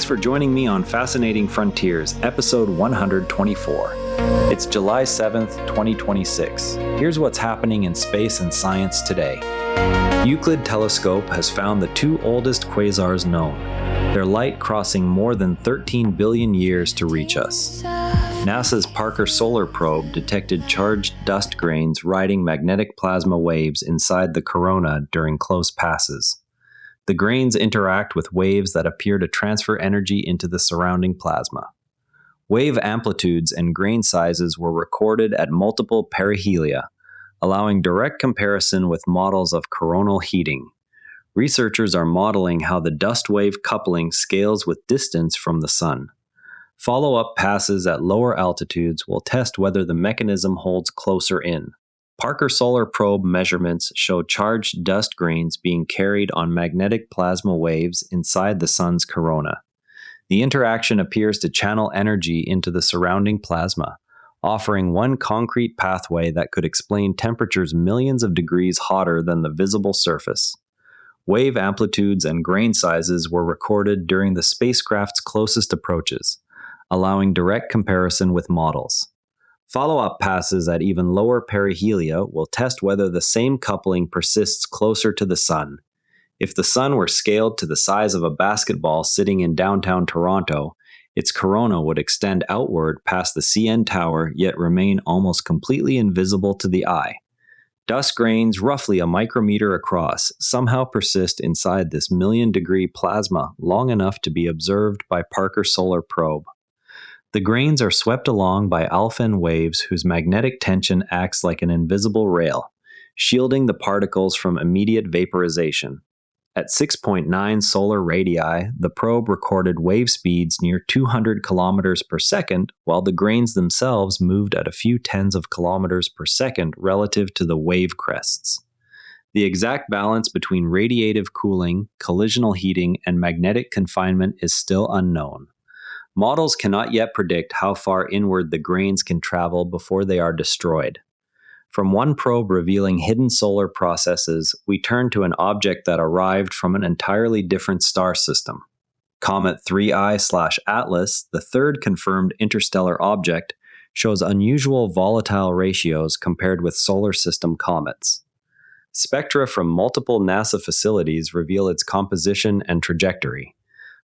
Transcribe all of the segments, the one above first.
for joining me on Fascinating Frontiers, episode 124. It's July 7th, 2026. Here's what's happening in space and science today. Euclid telescope has found the two oldest quasars known, their light crossing more than 13 billion years to reach us. NASA's Parker Solar Probe detected charged dust grains riding magnetic plasma waves inside the corona during close passes. The grains interact with waves that appear to transfer energy into the surrounding plasma. Wave amplitudes and grain sizes were recorded at multiple perihelia, allowing direct comparison with models of coronal heating. Researchers are modeling how the dust-wave coupling scales with distance from the Sun. Follow-up passes at lower altitudes will test whether the mechanism holds closer in. Parker Solar Probe measurements show charged dust grains being carried on magnetic plasma waves inside the Sun's corona. The interaction appears to channel energy into the surrounding plasma, offering one concrete pathway that could explain temperatures millions of degrees hotter than the visible surface. Wave amplitudes and grain sizes were recorded during the spacecraft's closest approaches, allowing direct comparison with models. Follow-up passes at even lower perihelia will test whether the same coupling persists closer to the Sun. If the Sun were scaled to the size of a basketball sitting in downtown Toronto, its corona would extend outward past the CN Tower yet remain almost completely invisible to the eye. Dust grains roughly a micrometer across somehow persist inside this million-degree plasma long enough to be observed by Parker Solar Probe. The grains are swept along by alpha waves whose magnetic tension acts like an invisible rail, shielding the particles from immediate vaporization. At 6.9 solar radii, the probe recorded wave speeds near 200 kilometers per second, while the grains themselves moved at a few tens of kilometers per second relative to the wave crests. The exact balance between radiative cooling, collisional heating, and magnetic confinement is still unknown. Models cannot yet predict how far inward the grains can travel before they are destroyed. From one probe revealing hidden solar processes, we turn to an object that arrived from an entirely different star system. Comet 3I/Atlas, the third confirmed interstellar object, shows unusual volatile ratios compared with solar system comets. Spectra from multiple NASA facilities reveal its composition and trajectory.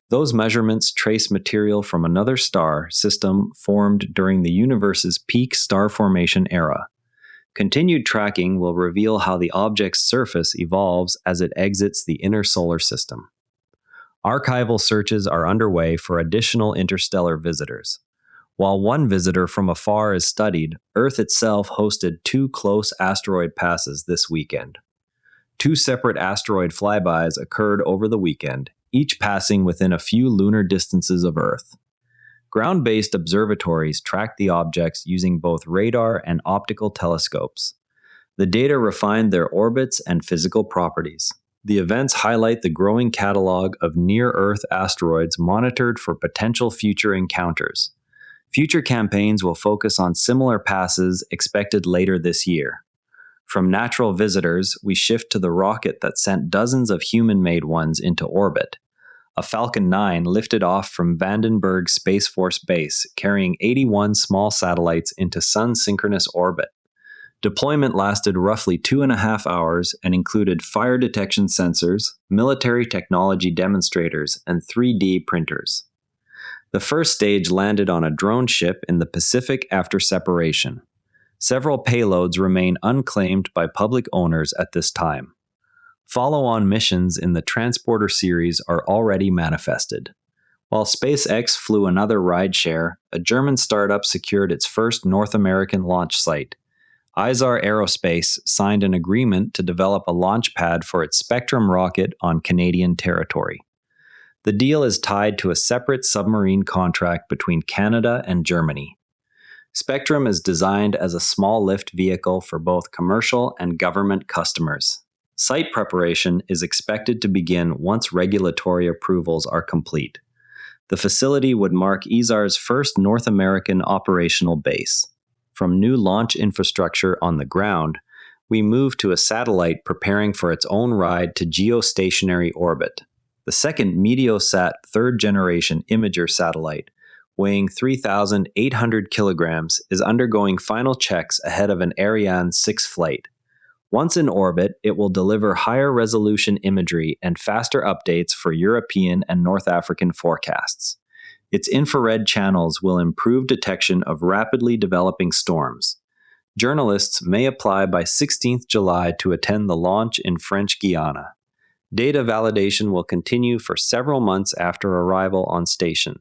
Those measurements trace material from another star system formed during the universe's peak star formation era. Continued tracking will reveal how the object's surface evolves as it exits the inner solar system. Archival searches are underway for additional interstellar visitors. While one visitor from afar is studied, Earth itself hosted two close asteroid passes this weekend. Two separate asteroid flybys occurred over the weekend, each passing within a few lunar distances of Earth. Ground-based observatories tracked the objects using both radar and optical telescopes. The data refined their orbits and physical properties. The events highlight the growing catalog of near-Earth asteroids monitored for potential future encounters. Future campaigns will focus on similar passes expected later this year. From natural visitors, we shift to the rocket that sent dozens of human-made ones into orbit. A Falcon 9 lifted off from Vandenberg Space Force Base, carrying 81 small satellites into sun-synchronous orbit. Deployment lasted roughly 2.5 hours and included fire detection sensors, military technology demonstrators, and 3D printers. The first stage landed on a drone ship in the Pacific after separation. Several payloads remain unclaimed by public owners at this time. Follow-on missions in the Transporter series are already manifested. While SpaceX flew another rideshare, a German startup secured its first North American launch site. Izar Aerospace signed an agreement to develop a launch pad for its Spectrum rocket on Canadian territory. The deal is tied to a separate submarine contract between Canada and Germany. Spectrum is designed as a small lift vehicle for both commercial and government customers. Site preparation is expected to begin once regulatory approvals are complete. The facility would mark Izar's first North American operational base. From new launch infrastructure on the ground, we move to a satellite preparing for its own ride to geostationary orbit. The second Meteosat third-generation imager satellite, weighing 3,800 kilograms, is undergoing final checks ahead of an Ariane 6 flight. Once in orbit, it will deliver higher-resolution imagery and faster updates for European and North African forecasts. Its infrared channels will improve detection of rapidly developing storms. Journalists may apply by 16th July to attend the launch in French Guiana. Data validation will continue for several months after arrival on station.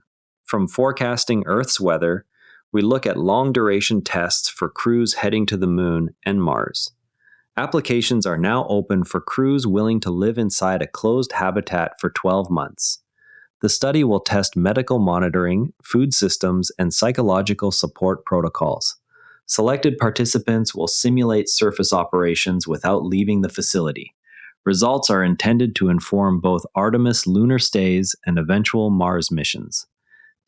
From forecasting Earth's weather, we look at long-duration tests for crews heading to the Moon and Mars. Applications are now open for crews willing to live inside a closed habitat for 12 months. The study will test medical monitoring, food systems, and psychological support protocols. Selected participants will simulate surface operations without leaving the facility. Results are intended to inform both Artemis lunar stays and eventual Mars missions.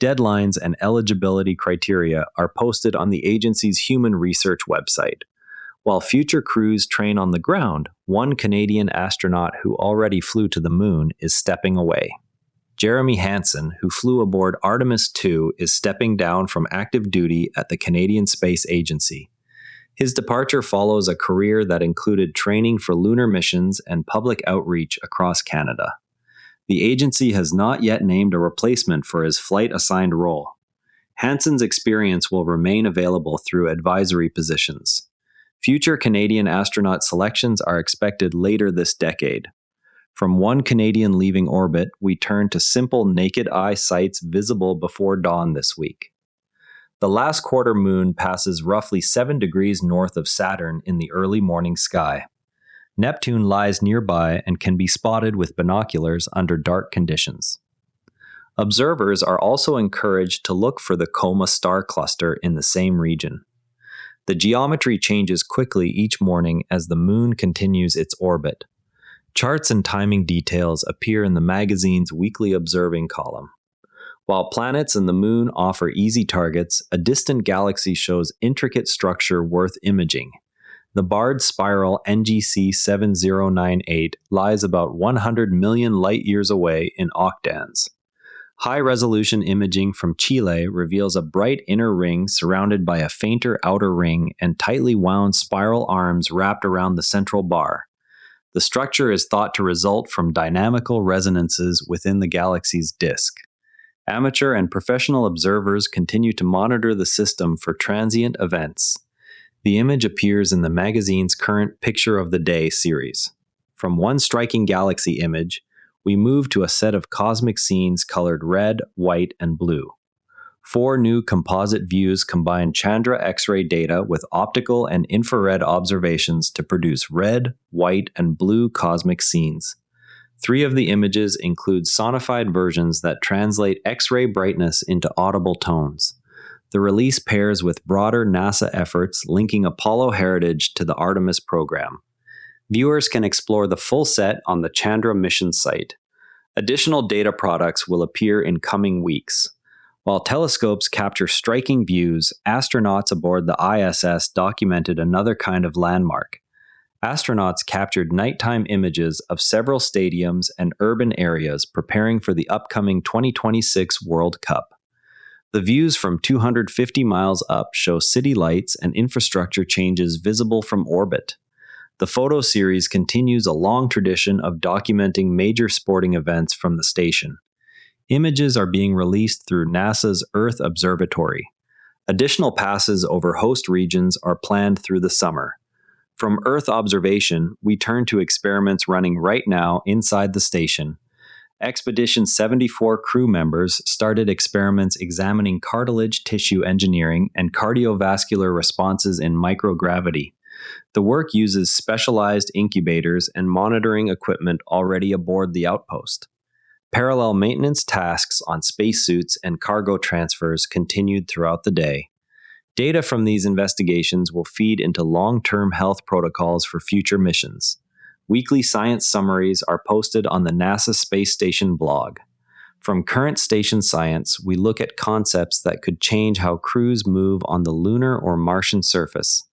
Deadlines and eligibility criteria are posted on the agency's human research website. While future crews train on the ground, one Canadian astronaut who already flew to the Moon is stepping away. Jeremy Hansen, who flew aboard Artemis II, is stepping down from active duty at the Canadian Space Agency. His departure follows a career that included training for lunar missions and public outreach across Canada. The agency has not yet named a replacement for his flight-assigned role. Hansen's experience will remain available through advisory positions. Future Canadian astronaut selections are expected later this decade. From one Canadian leaving orbit, we turn to simple naked-eye sights visible before dawn this week. The last quarter moon passes roughly 7 degrees north of Saturn in the early morning sky. Neptune lies nearby and can be spotted with binoculars under dark conditions. Observers are also encouraged to look for the Coma star cluster in the same region. The geometry changes quickly each morning as the Moon continues its orbit. Charts and timing details appear in the magazine's weekly observing column. While planets and the Moon offer easy targets, a distant galaxy shows intricate structure worth imaging. The barred spiral NGC 7098 lies about 100 million light-years away in octans. High-resolution imaging from Chile reveals a bright inner ring surrounded by a fainter outer ring and tightly wound spiral arms wrapped around the central bar. The structure is thought to result from dynamical resonances within the galaxy's disk. Amateur and professional observers continue to monitor the system for transient events. The image appears in the magazine's current Picture of the Day series. From one striking galaxy image, we move to a set of cosmic scenes colored red, white, and blue. 4 new composite views combine Chandra X-ray data with optical and infrared observations to produce red, white, and blue cosmic scenes. 3 of the images include sonified versions that translate X-ray brightness into audible tones. The release pairs with broader NASA efforts linking Apollo heritage to the Artemis program. Viewers can explore the full set on the Chandra mission site. Additional data products will appear in coming weeks. While telescopes capture striking views, astronauts aboard the ISS documented another kind of landmark. Astronauts captured nighttime images of several stadiums and urban areas preparing for the upcoming 2026 World Cup. The views from 250 miles up show city lights and infrastructure changes visible from orbit. The photo series continues a long tradition of documenting major sporting events from the station. Images are being released through NASA's Earth Observatory. Additional passes over host regions are planned through the summer. From Earth observation, we turn to experiments running right now inside the station. Expedition 74 crew members started experiments examining cartilage tissue engineering and cardiovascular responses in microgravity. The work uses specialized incubators and monitoring equipment already aboard the outpost. Parallel maintenance tasks on spacesuits and cargo transfers continued throughout the day. Data from these investigations will feed into long-term health protocols for future missions. Weekly science summaries are posted on the NASA Space Station blog. From current station science, we look at concepts that could change how crews move on the lunar or Martian surface.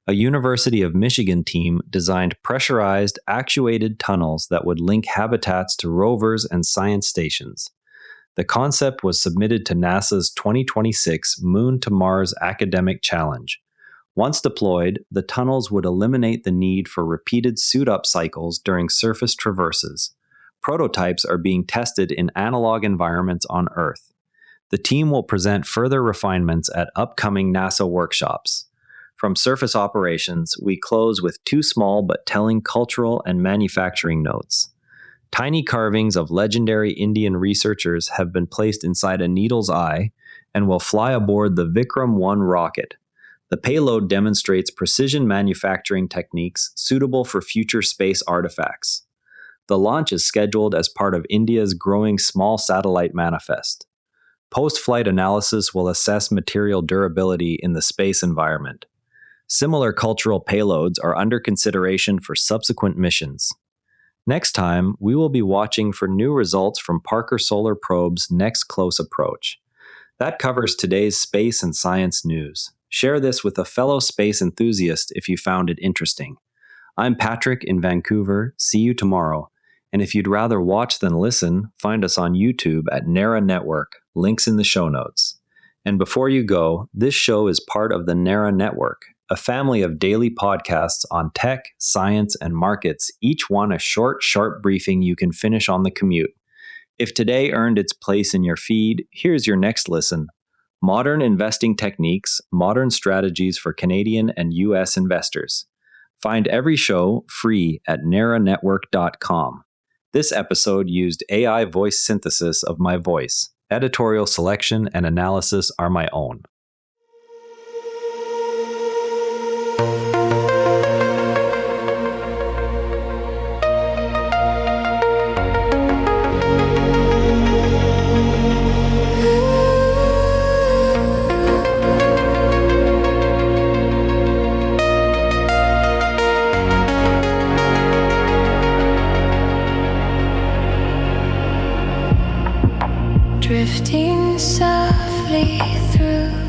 A University of Michigan team designed pressurized, actuated tunnels that would link habitats to rovers and science stations. The concept was submitted to NASA's 2026 Moon to Mars Academic Challenge. Once deployed, the tunnels would eliminate the need for repeated suit-up cycles during surface traverses. Prototypes are being tested in analog environments on Earth. The team will present further refinements at upcoming NASA workshops. From surface operations, we close with two small but telling cultural and manufacturing notes. Tiny carvings of legendary Indian researchers have been placed inside a needle's eye and will fly aboard the Vikram 1 rocket. The payload demonstrates precision manufacturing techniques suitable for future space artifacts. The launch is scheduled as part of India's growing small satellite manifest. Post-flight analysis will assess material durability in the space environment. Similar cultural payloads are under consideration for subsequent missions. Next time, we will be watching for new results from Parker Solar Probe's next close approach. That covers today's space and science news. Share this with a fellow space enthusiast if you found it interesting. I'm Patrick in Vancouver. See you tomorrow. And if you'd rather watch than listen, find us on YouTube at NARA Network. Links in the show notes. And before you go, this show is part of the NARA Network, a family of daily podcasts on tech, science, and markets, each one a short, sharp briefing you can finish on the commute. If today earned its place in your feed, here's your next listen. Modern investing techniques, modern strategies for Canadian and U.S. investors. Find every show free at naranetwork.com. This episode used AI voice synthesis of my voice. Editorial selection and analysis are my own. Drifting softly